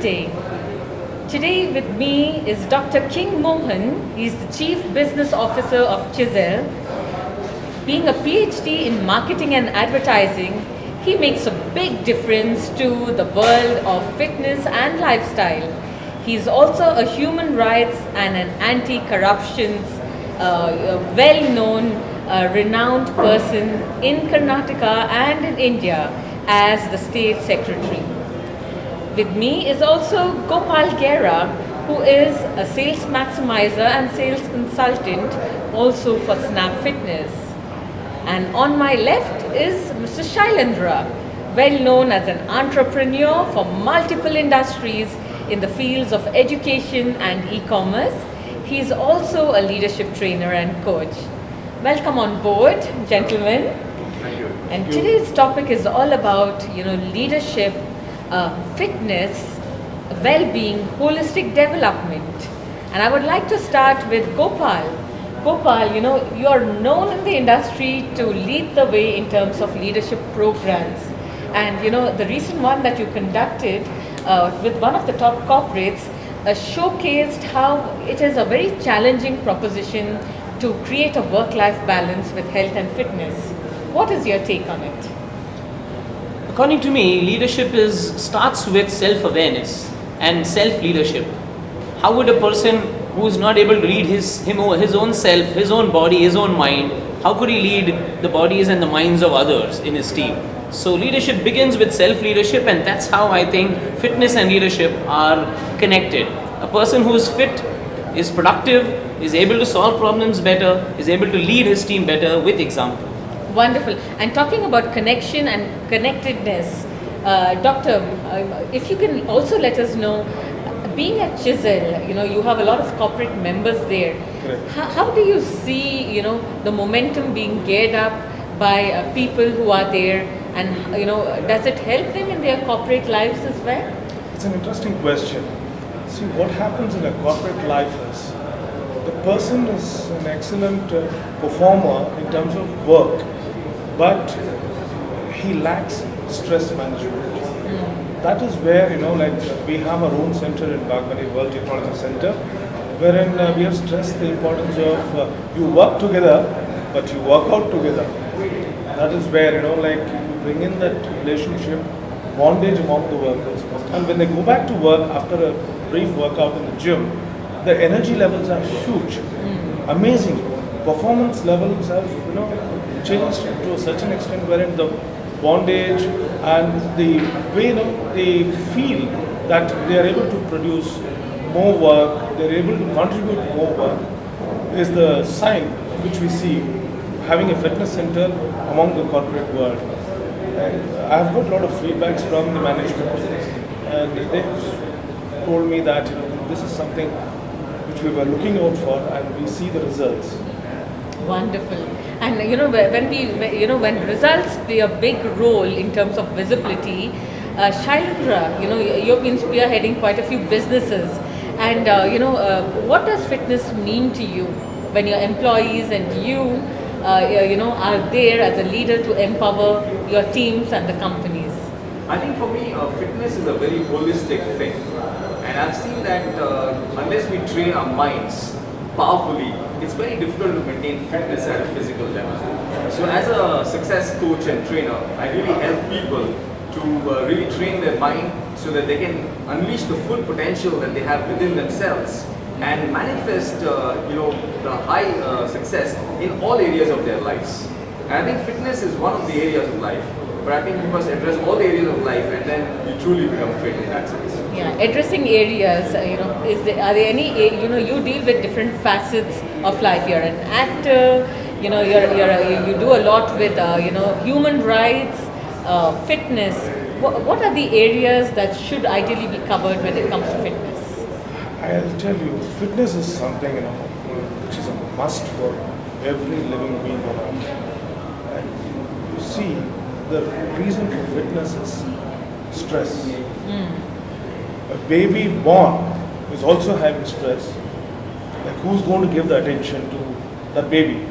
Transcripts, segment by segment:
day. Today with me is Dr. King Mohan. He's the Chief Business Officer of Chisel. Being a PhD in marketing and advertising, he makes a big difference to the world of fitness and lifestyle. He's also a human rights and an anti-corruption well-known, renowned person in Karnataka and in India as the State Secretary. With me is also Gopal Gera, who is a sales maximizer and sales consultant also for Snap Fitness. And on my left is Mr. Shailendra, well known as an entrepreneur for multiple industries in the fields of education and e-commerce. He is also a leadership trainer and coach. Welcome on board, gentlemen. Thank you. And today's topic is all about, leadership, fitness, well-being, holistic development. And I would like to start with Gopal. Gopal, you are known in the industry to lead the way in terms of leadership programs. And, the recent one that you conducted with one of the top corporates showcased how it is a very challenging proposition to create a work-life balance with health and fitness. What is your take on it? According to me, leadership starts with self-awareness and self-leadership. How would a person who is not able to lead his own self, his own body, his own mind, how could he lead the bodies and the minds of others in his team? So leadership begins with self-leadership, and that's how I think fitness and leadership are connected. A person who is fit is productive, is able to solve problems better, is able to lead his team better with example. Wonderful. And talking about connection and connectedness, Doctor, if you can also let us know, being at Chisel, you have a lot of corporate members there. How do you see, the momentum being geared up by people who are there, and does it help them in their corporate lives as well? It's an interesting question. See, what happens in a corporate life is the person is an excellent performer in terms of work, but he lacks stress management. That is where, we have our own center in Bagmati, World Technology Center, wherein we have stressed the importance of you work together, but you work out together. That is where, you bring in that relationship, bondage among the workers. And when they go back to work after a brief workout in the gym, the energy levels are huge, amazing. Performance levels have, changed to a certain extent wherein the bondage and the way they feel that they are able to produce more work, they are able to contribute more work, is the sign which we see having a fitness center among the corporate world. And I've got a lot of feedbacks from the management, and they've told me that this is something which we were looking out for, and we see the results. Wonderful. And when results play a big role in terms of visibility, Shailendra, you've been spearheading quite a few businesses, and what does fitness mean to you when your employees and you are there as a leader to empower your teams and the companies? I think for me, fitness is a very holistic thing, and I've seen that unless we train our minds powerfully, it's very difficult to maintain fitness at a physical level. So as a success coach and trainer, I really help people to really train their mind so that they can unleash the full potential that they have within themselves and manifest the high success in all areas of their lives. And I think fitness is one of the areas of life, but I think we must address all the areas of life, and then you truly become fit in that sense. Yeah, addressing areas, are there any, you deal with different facets of life. You're an actor, you do a lot with, human rights, fitness. What are the areas that should ideally be covered when it comes to fitness? I'll tell you, fitness is something, which is a must for every living being on earth. And you see, the reason for fitness is stress. A baby born is also having stress. Like, who's going to give the attention to that baby?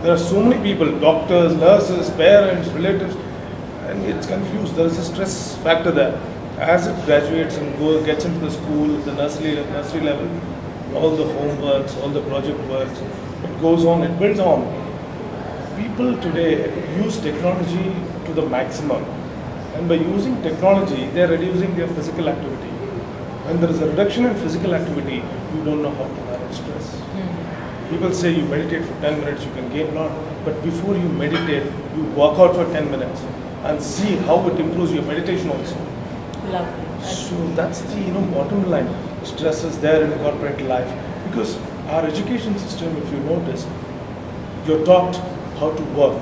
There are so many people, doctors, nurses, parents, relatives, and it's confused. There is a stress factor there. as it graduates and gets into the school, the nursery level, all the homeworks, all the project works, it goes on, it builds on. People today use technology to the maximum, and by using technology, they are reducing their physical activity. When there is a reduction in physical activity, you don't know how to manage stress. People say you meditate for 10 minutes, you can gain a lot, but before you meditate, you walk out for 10 minutes and see how it improves your meditation also. Lovely. So that's the bottom line. Stress is there in corporate life because our education system, if you notice, you're taught how to work.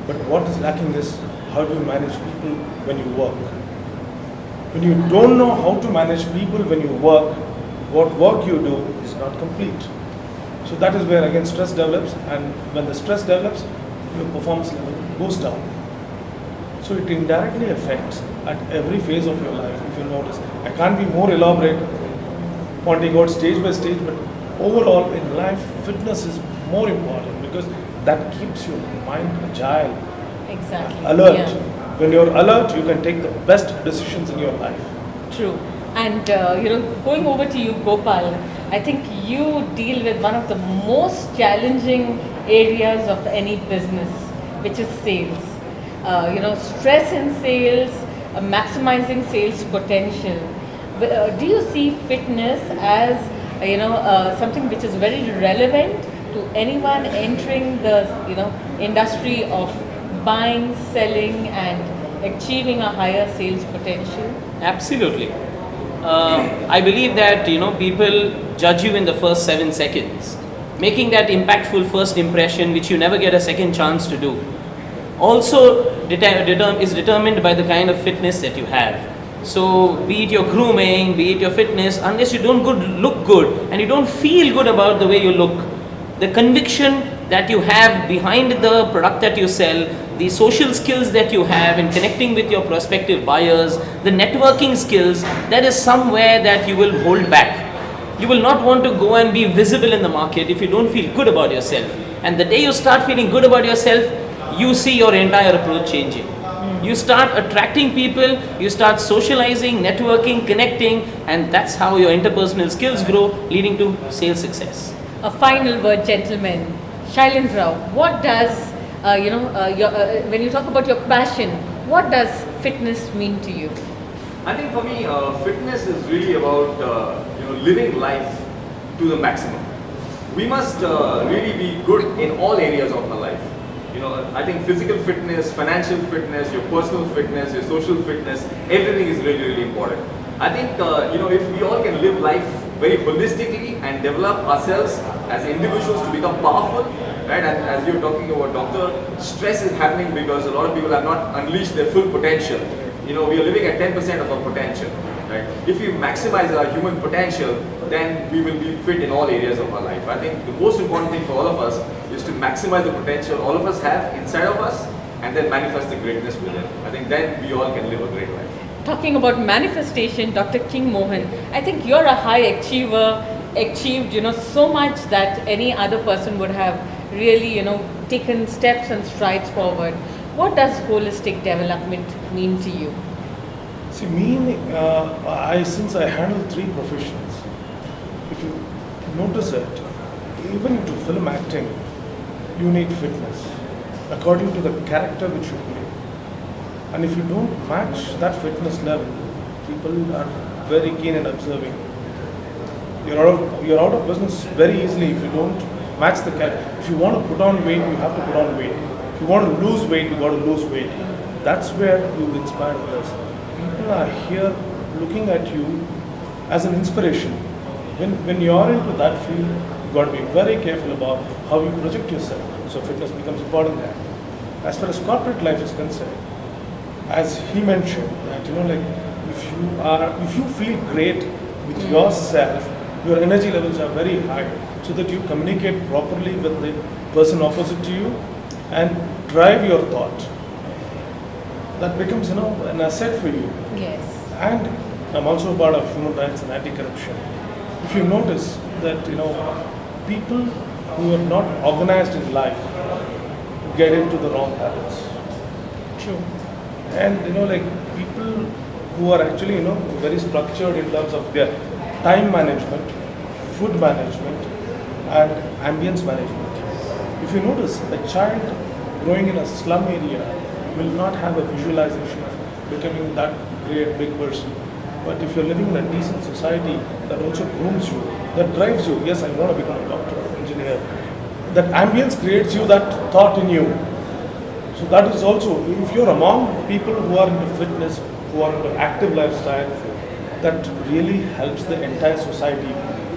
But what is lacking is how do you manage people when you work? When you don't know how to manage people when you work, what work you do is not complete. So that is where again stress develops, and when the stress develops, your performance level goes down. So it indirectly affects at every phase of your life, if you notice. I can't be more elaborate, pointing out stage by stage, but overall in life, fitness is more important because that keeps your mind agile, Exactly. alert. Yeah. When you're alert, you can take the best decisions in your life. True. And going over to you, Gopal, I think you deal with one of the most challenging areas of any business, which is sales. Stress in sales, maximizing sales potential. Do you see fitness as something which is very relevant to anyone entering the industry of buying, selling, and achieving a higher sales potential? Absolutely. I believe that people judge you in the first 7 seconds, making that impactful first impression which you never get a second chance to do. Also is determined by the kind of fitness that you have. So be it your grooming, be it your fitness, unless you don't look good and you don't feel good about the way you look, the conviction that you have behind the product that you sell, the social skills that you have in connecting with your prospective buyers, the networking skills, that is somewhere that you will hold back. You will not want to go and be visible in the market if you don't feel good about yourself. And the day you start feeling good about yourself, you see your entire approach changing. You start attracting people, you start socializing, networking, connecting, and that's how your interpersonal skills grow, leading to sales success. A final word, gentlemen. Shailendra Rao, what does, when you talk about your passion, what does fitness mean to you? I think for me, fitness is really about living life to the maximum. We must really be good in all areas of our life. I think physical fitness, financial fitness, your personal fitness, your social fitness, everything is really, really important. I think if we all can live life very holistically and develop ourselves as individuals to become powerful, right? And as you're talking about, doctor, stress is happening because a lot of people have not unleashed their full potential. We are living at 10% of our potential, right? If we maximize our human potential, then we will be fit in all areas of our life. I think the most important thing for all of us is to maximize the potential all of us have inside of us and then manifest the greatness within. I think then we all can live a great life. Talking about manifestation, Dr. King Mohan, I think you're a high achiever, achieved so much that any other person would have really taken steps and strides forward. What does holistic development mean to you? See, since I handle 3 professions, if you notice it, even to film acting, you need fitness according to the character which you play. And if you don't match that fitness level, people are very keen in observing. You're out of business very easily if you don't match the character. If you want to put on weight, you have to put on weight. If you want to lose weight, you got to lose weight. That's where you inspire others. People are here looking at you as an inspiration. When you are into that field, you got to be very careful about how you project yourself. So fitness becomes important there. As far as corporate life is concerned, as he mentioned, that if you feel great with yourself, your energy levels are very high, so that you communicate properly with the person opposite to you and drive your thought. That becomes an asset for you. Yes. And I'm also part of human rights and anti-corruption. If you notice that people who are not organized in life get into the wrong habits. True. And like people who are actually very structured in terms of their time management, food management, and ambience management. If you notice, a child growing in a slum area will not have a visualization of becoming that great big person. But if you're living in a decent society that also grooms you, that drives you, yes, I want to become a doctor or engineer, that ambience creates you that thought in you. So that is also, if you're among people who are into fitness, who are into active lifestyle, that really helps the entire society.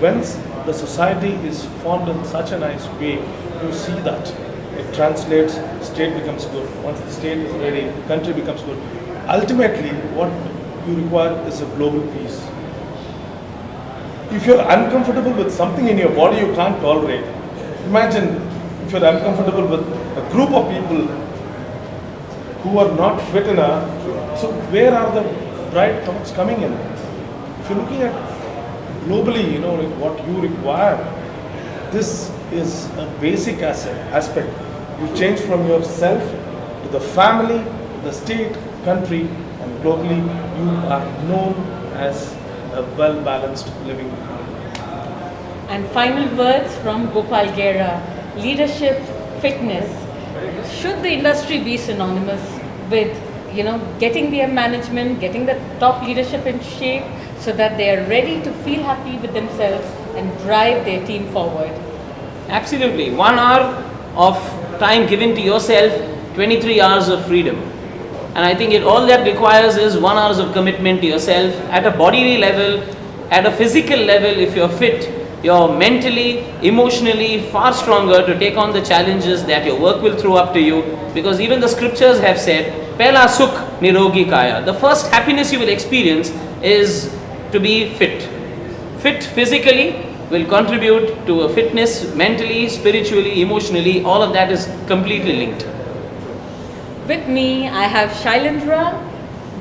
Once the society is formed in such a nice way, you see that it translates, state becomes good. Once the state is ready, the country becomes good. Ultimately, what you require is a global peace. If you're uncomfortable with something in your body you can't tolerate, imagine if you're uncomfortable with a group of people who are not fit enough. So where are the bright thoughts coming in? If you're looking at globally, like what you require, this is a basic aspect. You change from yourself to the family, the state, country, and globally you are known as a well-balanced living. And final words from Gopal Gera, leadership, fitness. Should the industry be synonymous with, getting their management, getting the top leadership in shape so that they are ready to feel happy with themselves and drive their team forward? Absolutely. 1 hour of time given to yourself, 23 hours of freedom. And I think all that requires is 1 hour of commitment to yourself at a bodily level, at a physical level. If you're fit, you're mentally, emotionally far stronger to take on the challenges that your work will throw up to you. Because even the scriptures have said, Pehla sukh nirogi kaya. The first happiness you will experience is to be fit. Fit physically will contribute to a fitness mentally, spiritually, emotionally. All of that is completely linked. With me, I have Shailendra,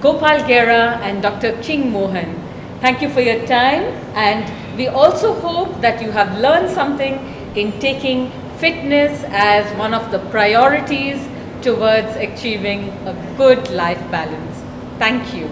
Gopal Gera, and Dr. King Mohan. Thank you for your time, and we also hope that you have learned something in taking fitness as one of the priorities towards achieving a good life balance. Thank you.